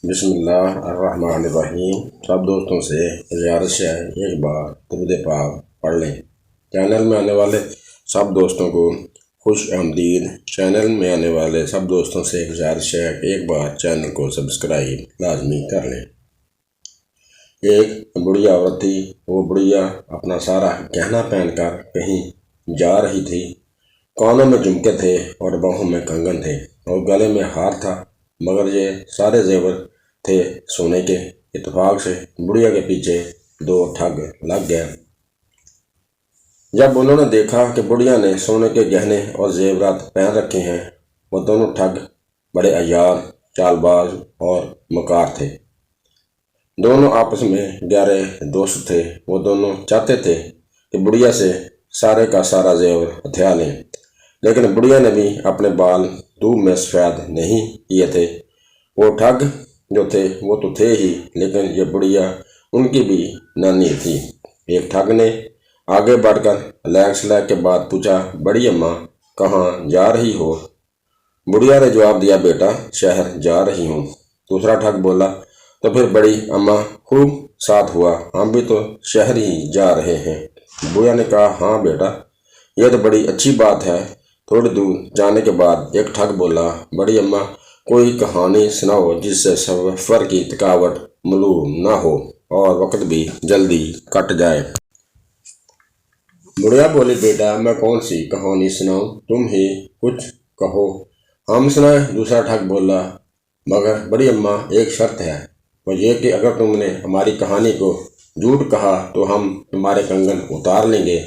बिस्मिल्लाहिर्रहमानिर्रहीम। सब दोस्तों से गुजारिश है एक बार दुरूद पाक पढ़ लें। चैनल में आने वाले सब दोस्तों को खुश आमदीद। चैनल में आने वाले सब दोस्तों से गुजारिश है कि एक बार चैनल को सब्सक्राइब लाजमी कर लें। एक बुढ़िया औरत थी। वो बुढ़िया अपना सारा गहना पहनकर कहीं जा रही थी। कानों में झुमके थे और बाहों में कंगन थे और गले में हार था, मगर ये सारे जेवर थे सोने के। इत्तेफाक से बुढ़िया के पीछे दो ठग लग गए। जब उन्होंने देखा कि बुढ़िया ने सोने के गहने और जेवरात पहन रखे हैं, वो दोनों ठग बड़े अय्यार, चालबाज और मकार थे। दोनों आपस में गहरे दोस्त थे। वो दोनों चाहते थे कि बुढ़िया से सारे का सारा जेवर हथिया लें, लेकिन बुढ़िया ने भी अपने बाल दूब में सफ़ेद नहीं किए थे। वो ठग जो थे वो तो थे ही, लेकिन ये बुढ़िया उनकी भी नानी थी। एक ठग ने आगे बढ़कर लैक सलैक के बाद पूछा, बड़ी अम्मा कहाँ जा रही हो? बुढ़िया ने जवाब दिया, बेटा शहर जा रही हूँ। दूसरा ठग बोला, तो फिर बड़ी अम्मा खूब साथ हुआ, हम भी तो शहर ही जा रहे हैं। बुढ़िया ने कहा, हाँ बेटा यह तो बड़ी अच्छी बात है। थोड़ी दूर जाने के बाद एक ठग बोला, बड़ी अम्मा कोई कहानी सुनाओ जिससे सफर की थकावट मालूम ना हो और वक्त भी जल्दी कट जाए। बुढ़िया बोली, बेटा मैं कौन सी कहानी सुनाऊं, तुम ही कुछ कहो। हम सुनाए? दूसरा ठग बोला, मगर बड़ी अम्मा एक शर्त है, वो ये कि अगर तुमने हमारी कहानी को झूठ कहा तो हम तुम्हारे कंगन उतार लेंगे।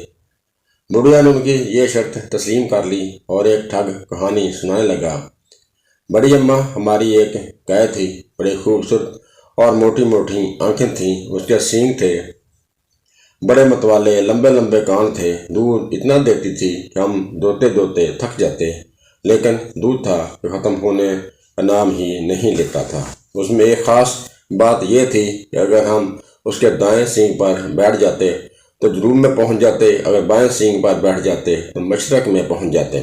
बुढ़िया ने उनकी ये शर्त तस्लीम कर ली और एक ठग कहानी सुनाने लगा। बड़ी अम्मा हमारी एक गाय थी, बड़ी खूबसूरत और मोटी मोटी आंखें थीं, उसके सींग थे बड़े मतवाले, लंबे लंबे कान थे। दूध इतना देती थी कि हम दोते दोते थक जाते, लेकिन दूध था कि ख़त्म होने का नाम ही नहीं लेता था। उसमें एक ख़ास बात यह थी कि अगर हम उसके दाएं सींग पर बैठ जाते तो जनूब में पहुंच जाते, अगर बाएं सींग पर बैठ जाते तो मशरक में पहुंच जाते।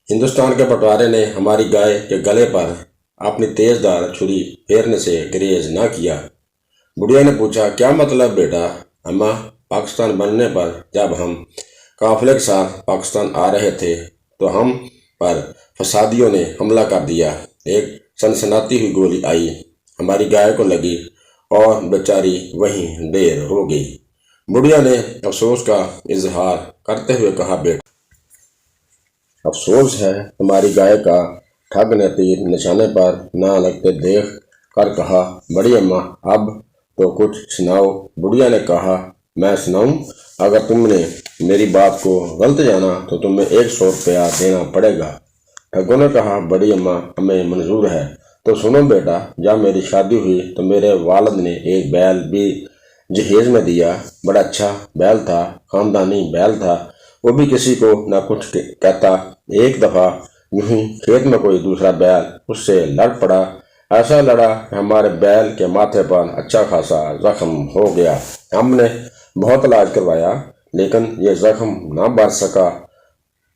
हिंदुस्तान के पटवारे ने हमारी गाय के गले पर अपनी तेजदार छुरी फेरने से गुरेज न किया। बुढ़िया ने पूछा, क्या मतलब बेटा? अम्मा, पाकिस्तान बनने पर जब हम काफिले के साथ पाकिस्तान आ रहे थे तो हम पर फसादियों ने हमला कर दिया। एक सनसनाती हुई गोली आई, हमारी गाय को लगी और बेचारी वहीं ढेर हो गई। बुढ़िया ने अफसोस का इजहार करते हुए कहा, बेटा अफसोस है तुम्हारी गाय का। ठग ने तीर निशाने पर ना लगते देख कर कहा, बड़ी अम्मा अब तो कुछ सुनाओ। बुढ़िया ने कहा, मैं सुनाऊं? अगर तुमने मेरी बात को गलत जाना तो तुम्हें 100 रुपया देना पड़ेगा। ठगों ने कहा, बड़ी अम्मा हमें मंजूर है। तो सुनो बेटा, जब मेरी शादी हुई तो मेरे वालिद ने एक बैल भी जहेज में दिया। बड़ा अच्छा बैल था, खानदानी बैल था, वो भी किसी को ना कुछ कहता। एक दफा यूं ही खेत में कोई दूसरा बैल उससे लड़ पड़ा। ऐसा लड़ा कि हमारे बैल के माथे पर अच्छा खासा जख्म हो गया। हमने बहुत इलाज करवाया, लेकिन ये जख्म ना बढ़ सका।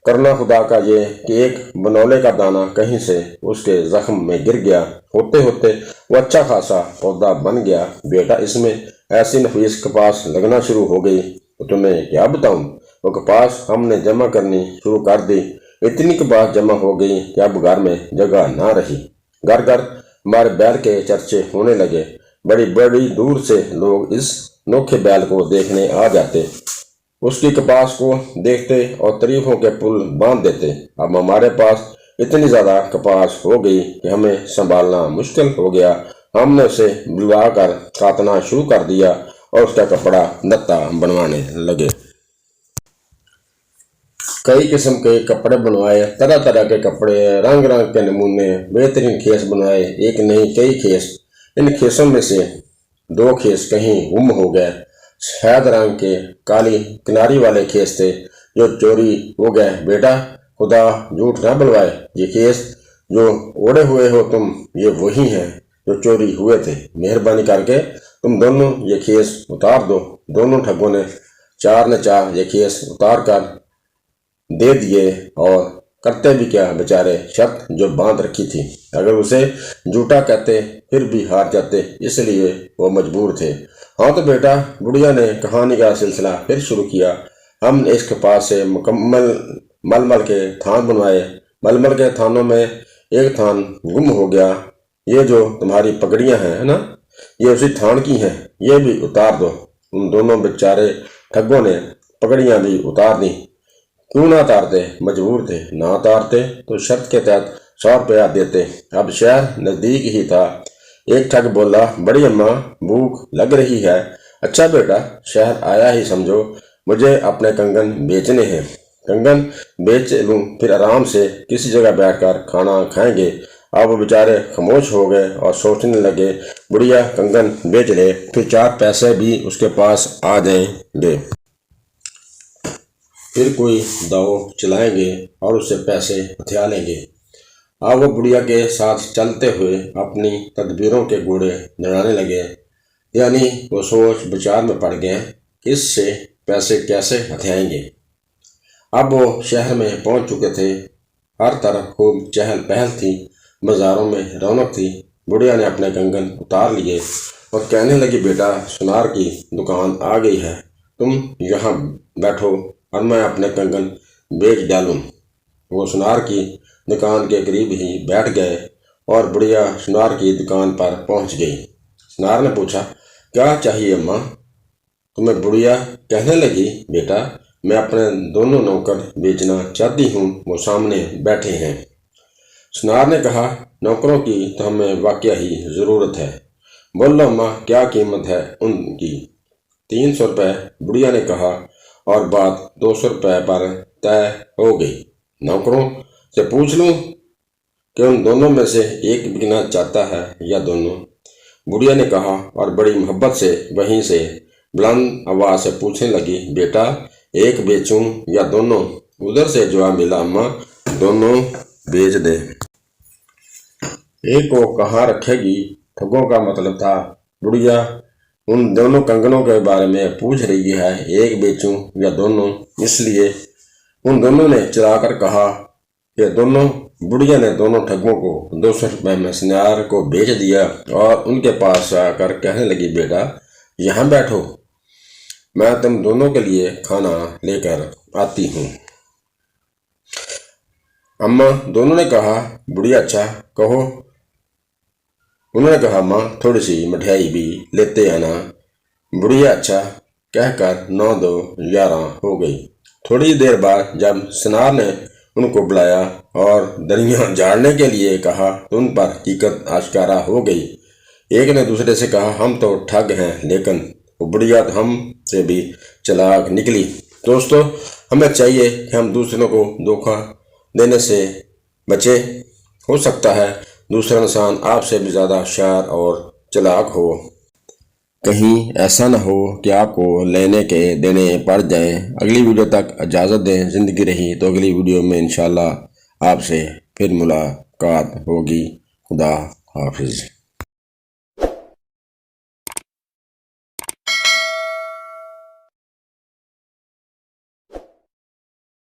करना खुदा का ये कि एक बनौले का दाना कहीं से उसके जख्म में गिर गया। होते होते वो अच्छा खासा पौधा बन गया। बेटा इसमें ऐसी नफीस कपास लगना शुरू हो गई तो तुम्हें क्या बताऊं। वो कपास हमने जमा करनी शुरू कर दी। इतनी कपास जमा हो गई कि अब घर में जगह ना रही। घर घर हमारे बैल के चर्चे होने लगे। बड़ी बड़ी दूर से लोग इस नोखे बैल को देखने आ जाते, उसकी कपास को देखते और तारीफों के पुल बांध देते। अब हमारे पास इतनी ज्यादा कपास हो गई कि हमें संभालना मुश्किल हो गया। हमने उसे बुलवा कर काटना शुरू कर दिया और उसका कपड़ा लत्ता बनवाने लगे। कई किस्म के कपड़े बनवाए, तरह तरह के कपड़े, रंग रंग के नमूने, बेहतरीन खेस बनवाए। एक नहीं कई खेस। इन खेसों में से 2 खेस कहीं गुम हो गए। सफेद रंग के काली किनारी वाले खेस थे जो चोरी हो गए। बेटा खुदा झूठ ना बुलवाए, ये खेस जो ओढ़े हुए हो तुम, ये वही हैं जो चोरी हुए थे। मेहरबानी करके तुम दोनों ये खेस उतार दो। दोनों ठगों ने 4 ने 4 ये खेस उतार कर दे दिए और करते भी क्या बेचारे, शर्त जो बांध रखी थी। अगर उसे झूठा कहते फिर भी हार जाते, इसलिए वो मजबूर थे। हाँ तो बेटा, बुढ़िया ने कहानी का सिलसिला फिर शुरू किया। हमने इसके पास से मुकम्मल मलमल के थान बनवाए। मलमल के थानों में एक थान गुम हो गया। ये जो तुम्हारी पगड़ियां हैं ना, ये उसी थान की हैं, ये भी उतार दो। उन दोनों बेचारे ठगों ने पगड़ियां भी उतार दी। क्यों ना उतारते, मजबूर थे। ना उतारते तो शर्त के तहत 100 रुपया देते। अब शहर नजदीक ही था। एक ठग बोला, बड़ी अम्मा भूख लग रही है। अच्छा बेटा, शहर आया ही समझो, मुझे अपने कंगन बेचने हैं। कंगन बेच लूं, फिर आराम से किसी जगह बैठकर खाना खाएंगे। अब वो बेचारे खामोश हो गए और सोचने लगे, बुढ़िया कंगन बेच ले, फिर 4 पैसे भी उसके पास आ जाएंगे, फिर कोई दाव चलाएंगे और उससे पैसे हथिया लेंगे। अब वो बुढ़िया के साथ चलते हुए अपनी तदबीरों के घोड़े दौड़ाने लगे। यानी वो सोच विचार में पड़ गए, इससे पैसे कैसे हथियाएंगे। अब वो शहर में पहुंच चुके थे। हर तरफ खूब चहल पहल थी, बाजारों में रौनक थी। बुढ़िया ने अपने कंगन उतार लिए और कहने लगी, बेटा सुनार की दुकान आ गई है, तुम यहाँ बैठो और मैं अपने कंगन बेच डालूं। वो सुनार की दुकान के करीब ही बैठ गए और बुढ़िया सुनार की दुकान पर पहुंच गई। सुनार ने पूछा, क्या चाहिए अम्मा? तुम्हें बुढ़िया कहने लगी, बेटा मैं अपने दोनों नौकर बेचना चाहती हूँ, वो सामने बैठे हैं। सुनार ने कहा, नौकरों की तो हमें वाकई ही ज़रूरत है। बोलो अम्मा, क्या कीमत है उनकी? 300 रुपये, बुढ़िया ने कहा, और बात 200 रुपये पर तय हो गई। नौकरों से पूछ लूँ कि उन दोनों में से एक बिकना चाहता है या दोनों? बुढ़िया ने कहा और बड़ी मोहब्बत से वहीं से बुलंद आवाज से पूछने लगी, बेटा एक बेचूं या दोनों? उधर से जवाब मिला, अम्मा दोनों बेच दे। एक को कहाँ रखेगी, ठगों का मतलब था। बुढ़िया उन दोनों कंगनों के बारे में पूछ रही है, एक बेचूं या दोनों? इसलिए उन दोनों ने चिल्लाकर कहा कि दोनों। बुढ़िया ने दोनों ठगों को 200 रुपये में सुनार को बेच दिया और उनके पास आकर कहने लगी, बेटा यहाँ बैठो, मैं तुम दोनों के लिए खाना लेकर आती हूँ। अम्मा, दोनों ने कहा। बुढ़िया, अच्छा कहो। उन्होंने कहा, माँ थोड़ी सी मिठाई भी लेते आना। बुढ़िया अच्छा कहकर 9 2 11 हो गई। थोड़ी देर बाद जब सुनार ने उनको बुलाया और दरियां झाड़ने के लिए कहा तो उन पर हकीकत आश्कारा हो गई। एक ने दूसरे से कहा, हम तो ठग हैं, लेकिन वो बुढ़िया तो हम से भी चालाक निकली। दोस्तों, हमें चाहिए कि हम दूसरों को धोखा देने से बचे। हो सकता है दूसरा इंसान आपसे भी ज़्यादा होशियार और चालाक हो। कहीं ऐसा न हो कि आपको लेने के देने पड़ जाएं। अगली वीडियो तक इजाज़त दें। ज़िंदगी रही तो अगली वीडियो में इंशाल्लाह आपसे फिर मुलाकात होगी। खुदा हाफिज़।